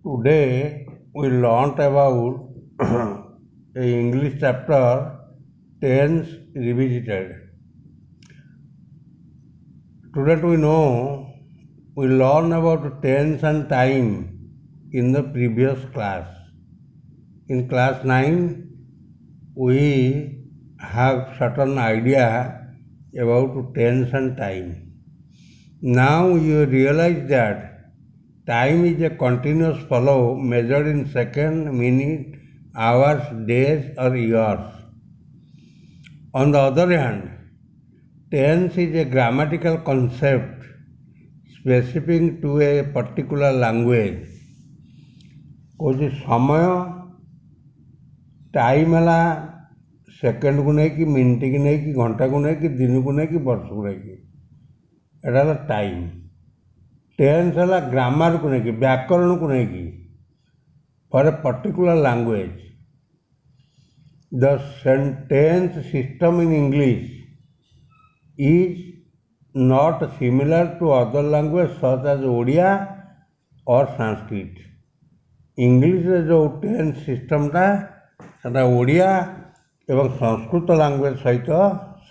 Today we learnt about a English chapter tense revisited. Today we learn about tense and time in the previous class. In class 9 we have certain idea about tense and time. Now you realize that time is a continuous flow measured in seconds, minutes, hours, days or years. On the other hand, tense is a grammatical concept specific to a particular language. कौन समय time है second को नहीं कि minute की नहीं कि घंटा को नहीं कि दिन को नहीं कि वर्ष को नहीं कि एटा टाइम टेन्स है ग्रामर को नहीं कि व्याकरण को नहीं कि for a particular language the sentence system in English is not similar to other language such as Odia और संस्कृत इंग्लिश जो टेन्स सिस्टमटा सेटा ओडिया एवं संस्कृत लैंग्वेज सहित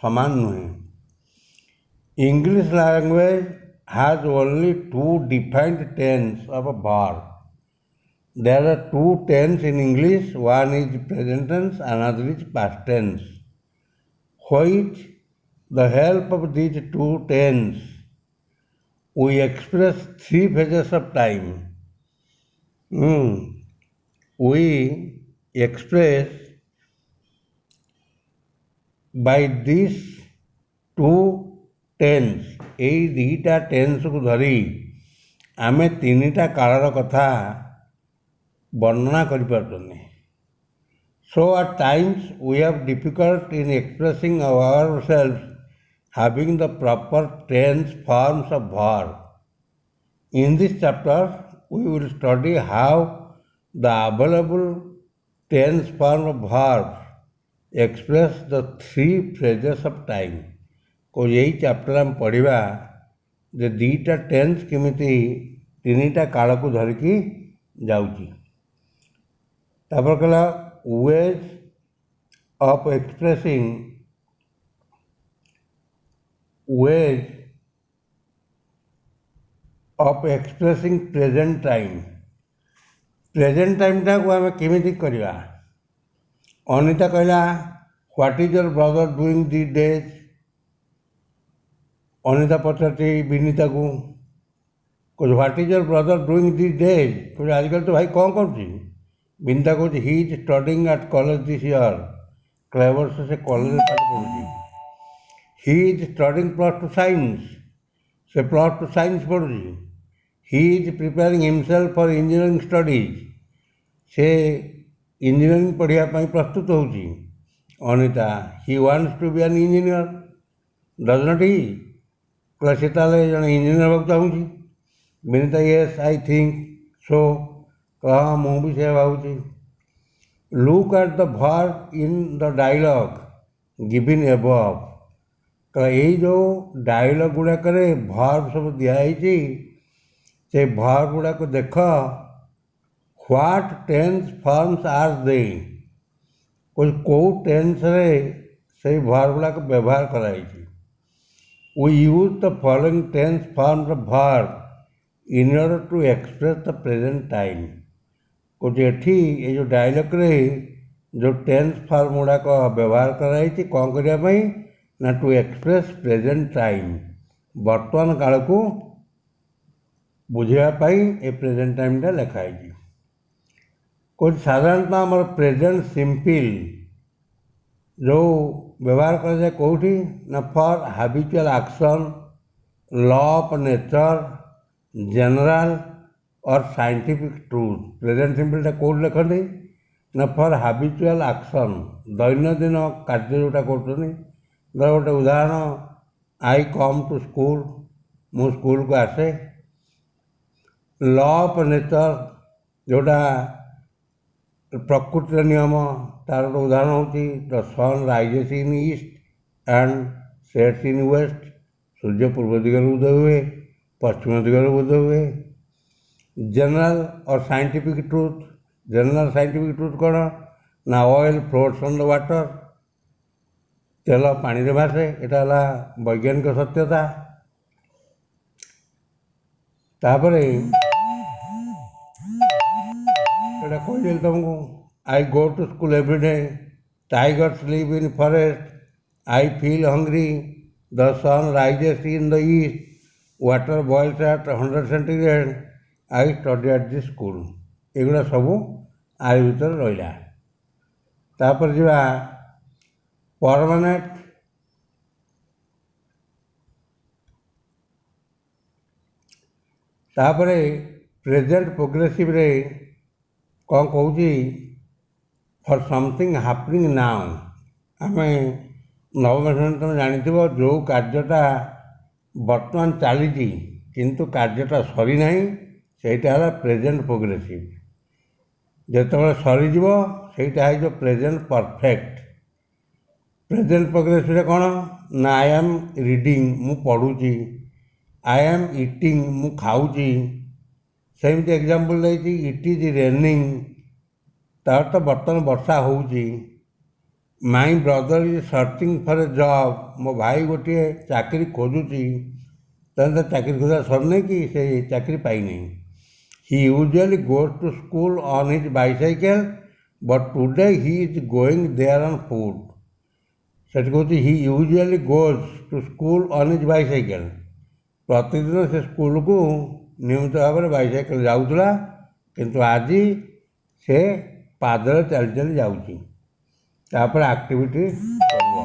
समान नुहे English language has only two defined tense of a verb. There are two tense in English, one is present tense, another is past tense. With the help of these two tense, we express three phases of time. We express by these two tense यही दुईटा tense को धरी आमे तीनटा कालर कथा वर्णना करें so at times we have difficult in expressing our self having the proper tense forms of verb in this chapter we will study how the available tense form of verb express the three phrases of time को यही chapter आम पढ़ा जे दुईटा tense केमिति तीनटा काल को धरिकी जाउची तापर कहला वेज ऑफ एक्सप्रेसिंग प्रेजेंट टाइमटा को आम केमिति करवा अनिता कहला what is your brother doing these days Anita पचारती विनीता को कुछ what is your brother doing this days कुछ आजकल तो भाई कौन कर विनीता कह he is studying at college this year क्लेवर से कॉलेज पाठ पढ़ुची he is studying plus two science से प्लस टू साइंस पढ़ुची he is preparing himself for engineering studies से इंजीनियरिंग पढ़ाई प्रस्तुत होची Anita he wants to be an engineer does not he say जन इंजीनियर हाँ चाहूँगी Vinita yes I think so हाँ मुझे से भावी look at the verb in the dialogue given above यही जो डायलॉग गुड़ाक वर्ब सब दिखाई से वर्ब गुड़ाक देख what tense forms are they कौ टेन्स से वर्ब गुड़ाक व्यवहार कराई We use the following tense forms of verb in order to express the present time. कुछ एठी ये जो डायलॉग रे जो टेन्स फॉर्म गुड़ाक व्यवहार कराई कौन करने ना टू एक्सप्रेस प्रेजेंट टाइम वर्तमान काल को बुझापी ए प्रेजेंट टाइमटा लिखाई कुछ साधारणतः आम प्रेजेंट सिंपल जो व्यवहार कर जाए कौटी ना for habitual action law of nature general और साइंटिफिक ट्रूथ प्रेजेंट सिंपलटा कौट लिखते ना फॉर हैबिचुअल एक्शन दैनंदिन कार्य जोटा कर गोटे उदाहरण आई कम टू स्कूल मु स्कूल को आसे लॉ ऑफ नेचर जोटा प्रकृतिर नियम तार गोटे उदाहरण होती the sun rises in east and sets in west सूर्य पूर्व दिगरे उदय हुए पश्चिम दिगरे उदय हुए General or scientific truth. General scientific truth କ'ଣ ନା oil floats on the water, ତେଲ ପାଣିରେ ଭାସେ, ଏଇଟା ହେଲା ବୈଜ୍ଞାନିକ ସତ୍ୟତା। ତାପରେ ଏଇଟା କହିଦେଲି ତୁମକୁ, I go to school every day, tigers live in forest, I feel hungry, the sun rises in the east, water boils at 100 centigrade, I study at the school. ଏଗୁଡ଼ା ସବୁ ଆରି ଭିତରେ ରହିଲା। ତାପରେ ଯିବା ପରମାନେଣ୍ଟ। ତାପରେ ପ୍ରେଜେଣ୍ଟ ପ୍ରୋଗ୍ରେସିଭରେ କ'ଣ କହୁଛି, ଫର୍ ସମଥିଙ୍ଗ ହାପନିଂ ନାଉ। ଆମେ ନବମ ଶ୍ରେଣୀ ତୁମେ ଜାଣିଥିବ, ଯେଉଁ କାର୍ଯ୍ୟଟା ବର୍ତ୍ତମାନ ଚାଲିଛି କିନ୍ତୁ କାର୍ଯ୍ୟଟା ସରିନାହିଁ, ସେଇଟା ହେଲା ପ୍ରେଜେଣ୍ଟ ପ୍ରୋଗ୍ରେସିଭ୍। ଯେତେବେଳେ ସରିଯିବ ସେଇଟା ହେଇଯିବ ପ୍ରେଜେଣ୍ଟ ପରଫେକ୍ଟ। ପ୍ରେଜେଣ୍ଟ ପ୍ରୋଗ୍ରେସିଭରେ କ'ଣ ନା ଆଇ ଆମ୍ ରିଡ଼ିଂ, ମୁଁ ପଢ଼ୁଛି, ଆଇ ଆମ୍ ଇଟିଂ, ମୁଁ ଖାଉଛି। ସେମିତି ଏକ୍ଜାମ୍ପଲ୍ ଦେଇଛି, ଇଟ୍ ଇଜ୍ ରେନିଂ, ତାର ତ ବର୍ତ୍ତମାନ ବର୍ଷା ହେଉଛି। My brother is searching for a job, ମୋ ଭାଇ ଗୋଟିଏ ଚାକିରି ଖୋଜୁଛି। ତାହେଲେ ତା ଚାକିରି ଖୋଜା ସରିନାହିଁ କି ସେ ଚାକିରି ପାଇନାହିଁ। He usually goes to school on his bicycle but today he is going there on foot. ସେଠି କହୁଛି he usually goes to school on his bicycle, ପ୍ରତିଦିନ ସେ ସ୍କୁଲକୁ ନିୟମିତ ଭାବରେ ବାଇସାଇକେଲ ଯାଉଥିଲା, କିନ୍ତୁ ଆଜି ସେ ପାଦରେ ଚାଲି ଚାଲି ଯାଉଛି। ତାପରେ ଆକ୍ଟିଭିଟି କରିବ।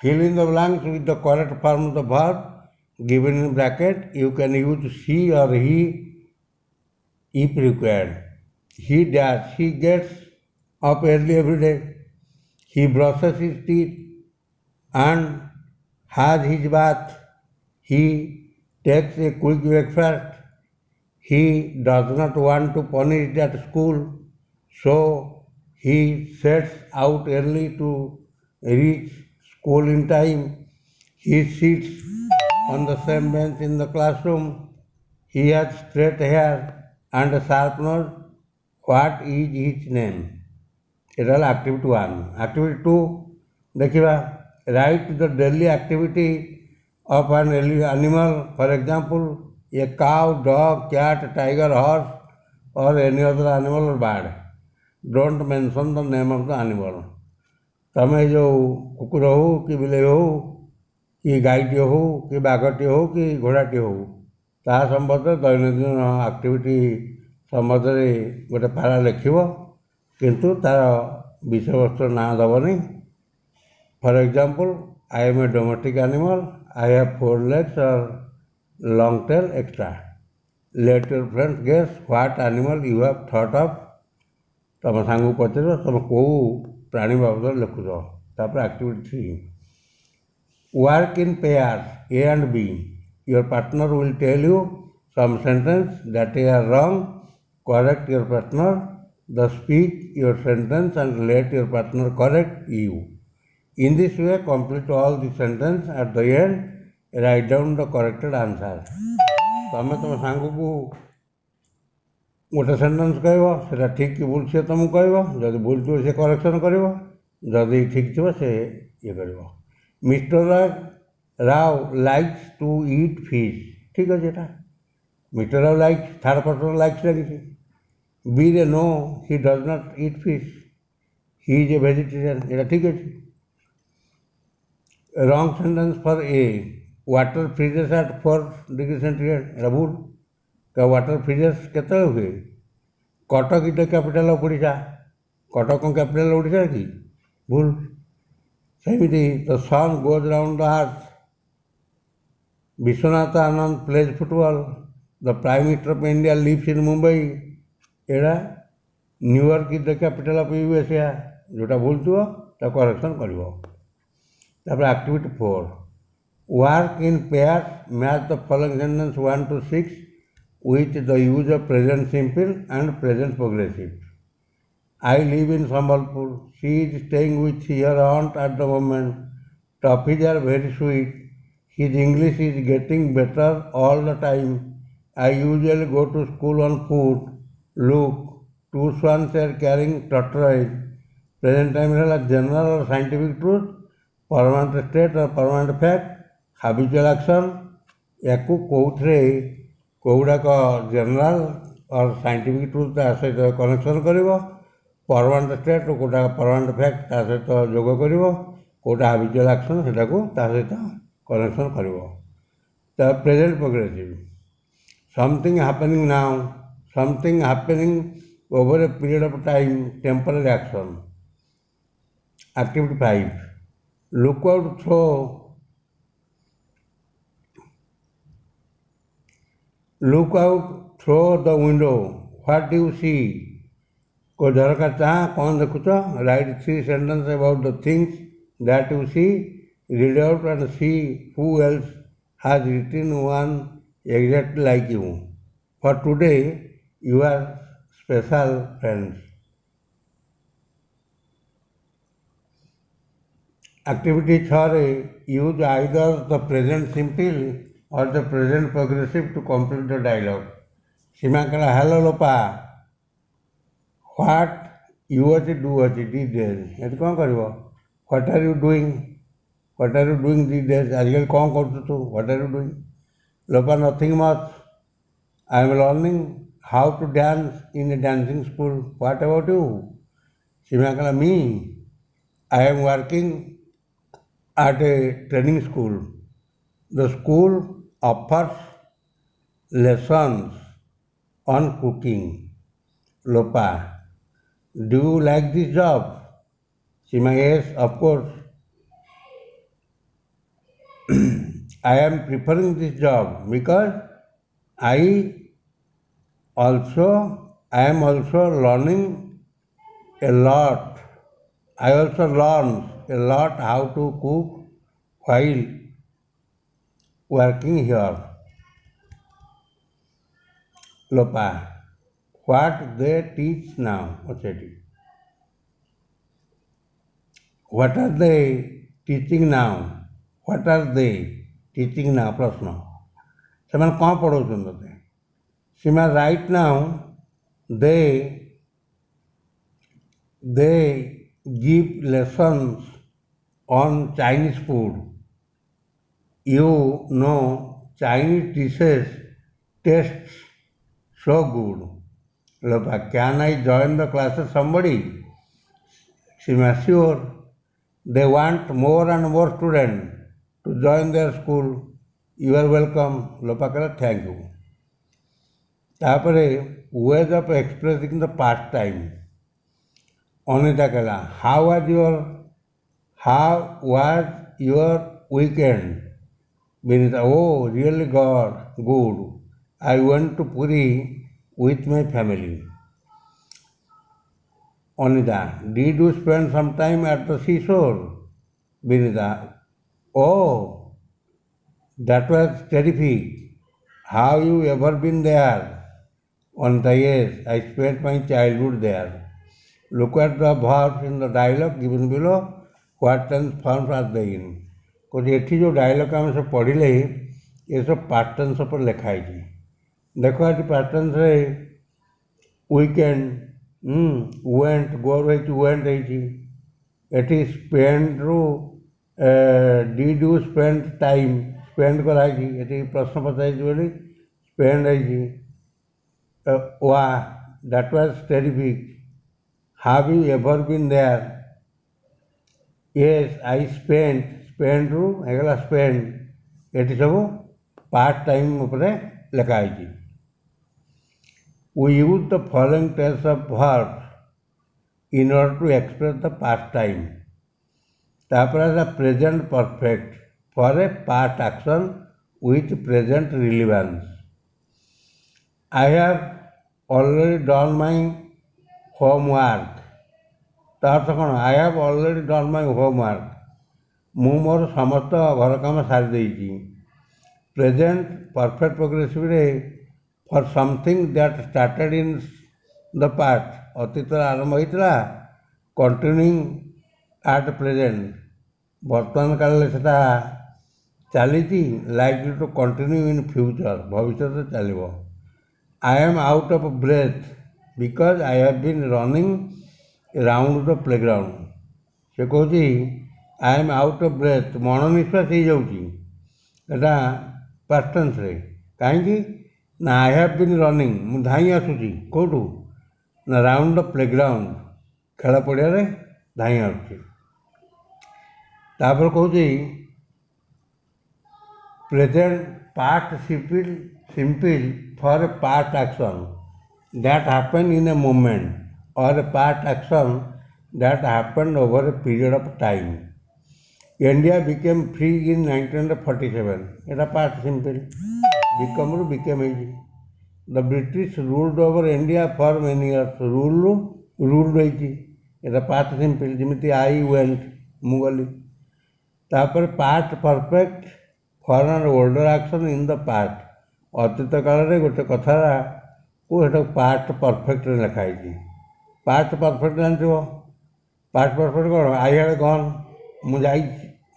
Fill in the blanks with the correct form of the verb given in bracket. You can use she or he if required. He does, he gets up early every day. He brushes his teeth and has his bath. He takes a quick breakfast. He does not want to punish at school, so he sets out early to reach school in time. He sits on the same bench in the classroom. He has straight hair and a sharp nose. What is his name? It is activity 1. Activity 2 देखिबा, write the daily activity of an animal. For example, a cow, dog, cat, tiger, horse or any other animal or bird. Don't mention the name of the animal. ତମେ ଯେଉଁ କୁକୁର ହଉ କି ବିଲେଇ ହଉ କି ଗାଈଟିଏ ହଉ କି ବାଘଟିଏ ହଉ କି ଘୋଡ଼ାଟିଏ ହଉ, ତାହା ସମ୍ବନ୍ଧରେ ଦୈନନ୍ଦିନ ଆକ୍ଟିଭିଟି ସମ୍ବନ୍ଧରେ ଗୋଟେ ପାରା ଲେଖିବ, କିନ୍ତୁ ତା'ର ବିଷୟବସ୍ତୁର ନାଁ ଦେବନି। For example, I M A domestic animal, I have 4 legs or long tail, etc. Let your friends guess what animal you have thought of. ତମ ସାଙ୍ଗକୁ ପଚାରିବ ତମେ କେଉଁ ପ୍ରାଣୀ ବାବଦରେ ଲେଖୁଛ। ତାପରେ activity 3, work in pairs, A and B. Your partner will tell you some sentence that are wrong. Correct your partner. Thus speak your sentence and let your partner correct you. In this way, complete all the sentence. At the end, write down the corrected answer. ତମେ ତମ ସାଙ୍ଗକୁ ଗୋଟେ sentence କହିବ, ସେଟା ଠିକ୍ କି ଭୁଲ ସେ ତୁମକୁ କହିବ। ଯଦି ଭୁଲ ଥିବ ସେ କରେକ୍ସନ୍ କରିବ, ଯଦି ଠିକ୍ ଥିବ ସେ ଇଏ କରିବ। Mister Rao likes to eat fish, ଠିକ୍ ଅଛି ଏଇଟା। Mister Rao likes, third person likes ଲାଗିଛି। ବିରେ no, he does not eat fish, he is a vegetarian, ଏଇଟା ଠିକ୍ ଅଛି। ରଙ୍ଗ sentence for a, water freezes at 4 degree centigrade, ଏଇଟା ଭୁଲ। ୱାଟର ଫ୍ରିଜେସ୍ କେତେବେଳେ ହୁଏ? Cuttack is the capital of Odisha, Cuttack କ'ଣ କ୍ୟାପିଟାଲ ଓଡ଼ିଶା କି? ଭୁଲ। ସେମିତି the sun goes round the earth, Vishwanath Anand plays football, the prime minister of India lives in Mumbai, ଏଇଟା New York is the capital of USA। ଯେଉଁଟା ଭୁଲ ଥିବ ତାକୁ କରେକ୍ସନ୍ କରିବ। ତାପରେ activity 4, work in pairs, match the following sentence 1 to 6 with the use of present simple and present progressive. I live in Sambalpur. She is staying with her aunt at the moment. Toffees are very sweet. His English is getting better all the time. I usually go to school on foot. Look, two swans are carrying tortoise. Present time ହେଲା general or scientific truth, permanent state or permanent fact, habitual action. ୟାକୁ କେଉଁଥିରେ କେଉଁଗୁଡ଼ାକ general ଅର୍ scientific truth ତା ସହିତ connection କରିବ, permanent state କେଉଁଟା permanent fact ତା ସହିତ ଯୋଗ କରିବ, କେଉଁଟା ହାବିଚୁଆଲ୍ ଆକ୍ସନ୍ ସେଟାକୁ ତା ସହିତ କନେକ୍ସନ୍ କରିବ। ତା present progressive, something happening now, something happening over A period of time, temporary action. Activity 5, look out through the window, what do you see? कोई झरका चाह कौन देखुच, write 3 sentences about the things that you see, read out and see who else has written one exactly like you. For today you are special friends. Activity 6, use either the present simple or the present progressive to complete the dialogue. Seema कहला hello Lopa, what you अच्छी do अच्छी the days, ये कौन करिव, what are you doing, what are you doing the days, आजकल कौन कर तू, what are you doing. Lopa nothing much, I am learning how to dance in a dancing school, what about you. Seema कहला me, I am working at a training school. The school offers lessons on cooking. Lopa, do you like this job? Sima, yes, of course. I am preferring this job because I am also learning a lot. I also learn a lot how to cook while working here. Lopa, what they teach now? What are they teaching now? What are they teaching now? प्रश्न, ସେମାନେ କ'ଣ ପଢ଼ଉଛନ୍ତି ତୋତେ। सीमा, right now they give lessons on Chinese food. You know, Chinese dishes taste so good. Lopa, can I join the classes somebody? Sima, sure. They want more and more students to join their school. You are welcome. Lopa kala, thank you. तापरे ways of expressing the past time. Anita kala, how was your weekend? Vinita, oh, really good. I went to Puri with my family. Anita, did you spend some time at the seashore? Vinita, oh, that was terrific. Have you ever been there? Anita, yes, I spent my childhood there. Look at the verbs in the dialogue given below. What tense forms are they in? कुछ एठी जो dialogue आम सब पढ़िले ये सब past tense पर लिखा है। देखो ये पास्ट टेंस रे वीकेंड वेंट गोर वेंट है, एटी स्पेंड रु did you spend time spend कराई, एटी प्रश्न पचाई बोली स्पेंड है। वा that was terrific, have you ever been there? Yes, I spend रू हेगला spend, ये सब पार्ट टाइम उपरे लिखा है। We use the following tense of verbs in order to express the past time. तापर the present perfect for a past action with present relevance. I have already done my homework. तार कौन, I have already done my homework, मु मोर समस्त घर काम सारी देइछि। Present perfect progressive रे for something that started in the past, अतीत आरंभ होता कंटिन्यूइंग एट प्रेजेंट, वर्तमान काल से चली likely to continue in future, भविष्य चलो। I am out of breath because I have been running around the playground. ସେ କହୁଛି I am out of breath, ମନ ନିଶ୍ୱାସ ହେଇଯାଉଛି ଏଇଟା past tenseରେ। କାହିଁକି ନା I have been running, ମୁଁ ଧାଇଁ ଆସୁଛି କେଉଁଠୁ ନା ରାଉଣ୍ଡ ଦ ପ୍ଲେଗ୍ରାଉଣ୍ଡ, ଖେଳ ପଡ଼ିଆରେ ଧାଇଁ ଆସୁଛି। ତାପରେ କହୁଛି present ପାର୍ଟସିପିଲ୍ simple for a past action that happened in a moment or a past action that happened over a period of time. India became free in 1947, এটা past simple, become ରୁ became ହେଇଛି। The British ruled over India for many years, ruled ହେଇଛି, এটা past simple, ଯେମିତି I went, ମୁଁ ଗଲି। ତାପରେ past perfect for an older action in the past, ଅତୀତ କାଳରେ ଗୋଟେ କଥାକୁ ସେଟା ପାଷ୍ଟ ପରଫେକ୍ଟରେ ଲେଖା ହେଇଛି। ପାଷ୍ଟ ପରଫେକ୍ଟ ଜାଣିଥିବ, ପାଷ୍ଟ ପରଫେକ୍ଟ କ'ଣ, ଆଇ ହ୍ୟାଡ୍ ଗନ୍, ମୁଁ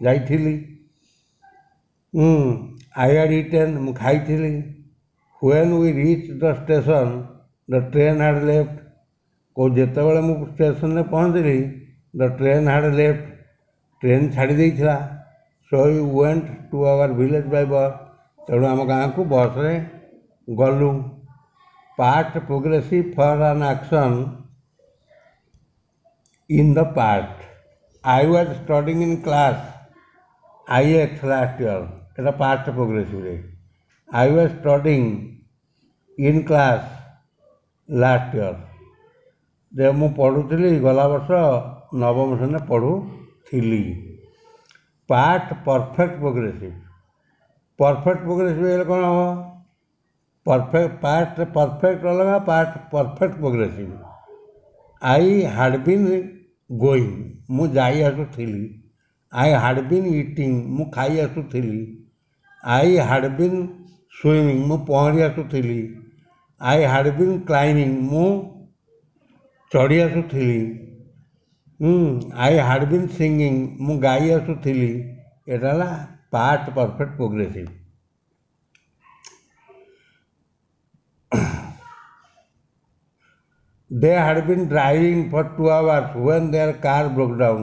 ଯାଇଥିଲି। ଆଇ ହ୍ୟାଡ୍ ଇଟେନ୍, ମୁଁ ଖାଇଥିଲି। When we reach the station the train had left, ଯେତେବେଳେ ମୁଁ ଷ୍ଟେସନରେ ପହଞ୍ଚିଲି the train had left, train ଛାଡ଼ି ଦେଇଥିଲା। So you went to our village by bus, ତେଣୁ ଆମ ଗାଁକୁ ବସ୍ରେ ଗଲୁ। Past progressive for an action in the past, I was studying in class IX last year, ଏଇଟା ପାଷ୍ଟ ପ୍ରୋଗ୍ରେସିଭ୍ରେ। I was studying in class last year, ଯେ ମୁଁ ପଢ଼ୁଥିଲି, ଗଲା ବର୍ଷ ନବମ ଶ୍ରେଣୀରେ ପଢ଼ୁଥିଲି। Past perfect progressive, perfect progressive ହେଲେ କ'ଣ ହେବ, ପାଷ୍ଟ ପରଫେକ୍ଟ ଅଲଗା, past perfect progressive. I had been going, ମୁଁ ଯାଇ ଆସୁଥିଲି। ଆଇ ହ୍ୟାଡ୍ ବିନ୍ ଇଟିଂ, ମୁଁ ଖାଇ ଆସୁଥିଲି। ଆଇ ହ୍ୟାଡ୍ ବିନ୍ ସୁଇମିଂ, ମୁଁ ପହଁରି ଆସୁଥିଲି। ଆଇ ହ୍ୟାଡ୍ ବିନ୍ କ୍ଲାଇମ୍ବିଂ, ମୁଁ ଚଢ଼ି ଆସୁଥିଲି। ଆଇ ହ୍ୟାଡ୍ ବିନ୍ ସିଙ୍ଗିଂ, ମୁଁ ଗାଇ ଆସୁଥିଲି। ଏଇଟା ହେଲା past perfect progressive. They had been driving for 2 hours when their car broke down,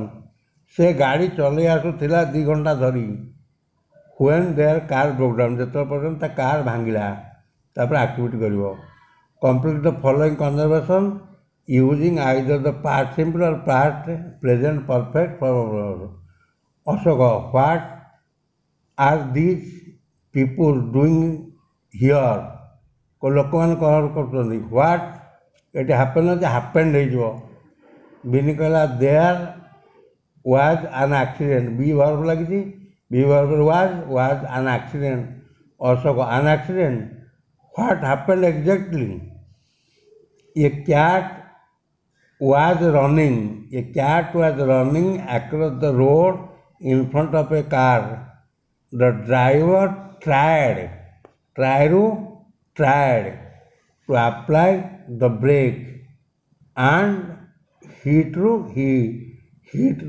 ସେ ଗାଡ଼ି ଚଲେଇ ଆସୁଥିଲା 2 ଘଣ୍ଟା ଧରି। when their car broke down, ଯେତେବେଳେ ପର୍ଯ୍ୟନ୍ତ ତା କାର୍ ଭାଙ୍ଗିଲା। ତାପରେ ଆକ୍ଟିଭିଟି କରିବ। complete the following conversation using either the past simple or past present perfect for Ashok, what are these people doing here, ଲୋକମାନେ କ'ଣ କରୁଛନ୍ତି। what, ଏଠି happen ଅଛି, happened ହେଇଯିବ। ବିନି କହିଲା there was an accident, B verb ଲାଗିଛି, ବି ଭର୍ବରେ was an accident। Ashok, an accident, what happened exactly, a cat was running across the road in front of a car, the driver tried to apply the brake and hit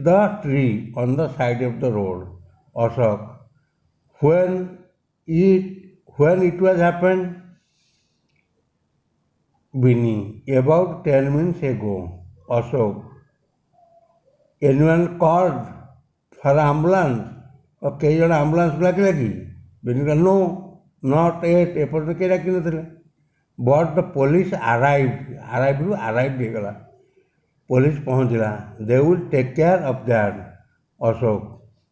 the tree on the side of the road. Ashok, when it was happened, Bini, about 10 minutes ago. Ashok, anyone called for ambulance, और कई जन आम्बुलांस डाकिले कि, बिनी का no not at, एपर्यंत केही डाकी नथिले। But the police arrived ହେଇଗଲା, पुलिस पहुँचला। They will take care of that. Ashok,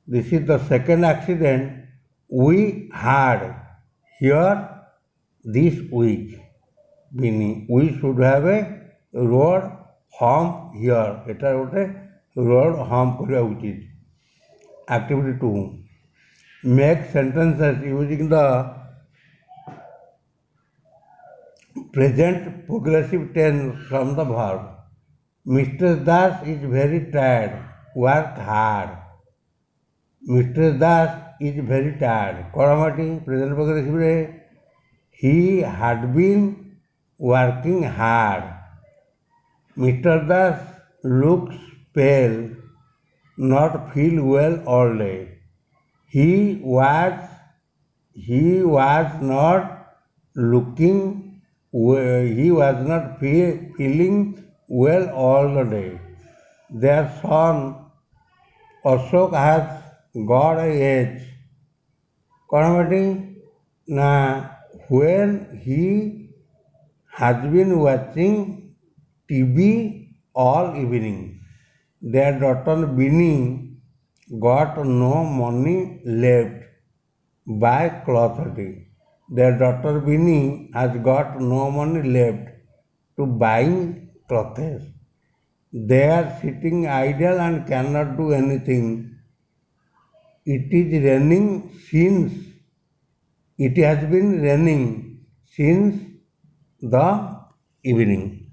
this is the second accident we had here this week. Bini, we should have a road hump here, এটা ଗୋଟେ road hump କରିବା ଉଚିତ। Activity 2, make sentences using the present progressive tense from the verb. Mr. Das is very tired, work hard. Mr. Das is very tired, କଡ଼ମାଟି present progressive ରେ, he had been working hard. Mr. Das looks pale, not feel well all day. He was not looking he was not feeling well all the day. Their son Ashok has got a age. କ'ଣ ବେଟି ନା when he has been watching TV all evening. Their daughter Binny got no money left by clothes. Their daughter Binny has got no money left to buying clothes. They are sitting idle and cannot do anything. It is raining since it has been raining since the evening.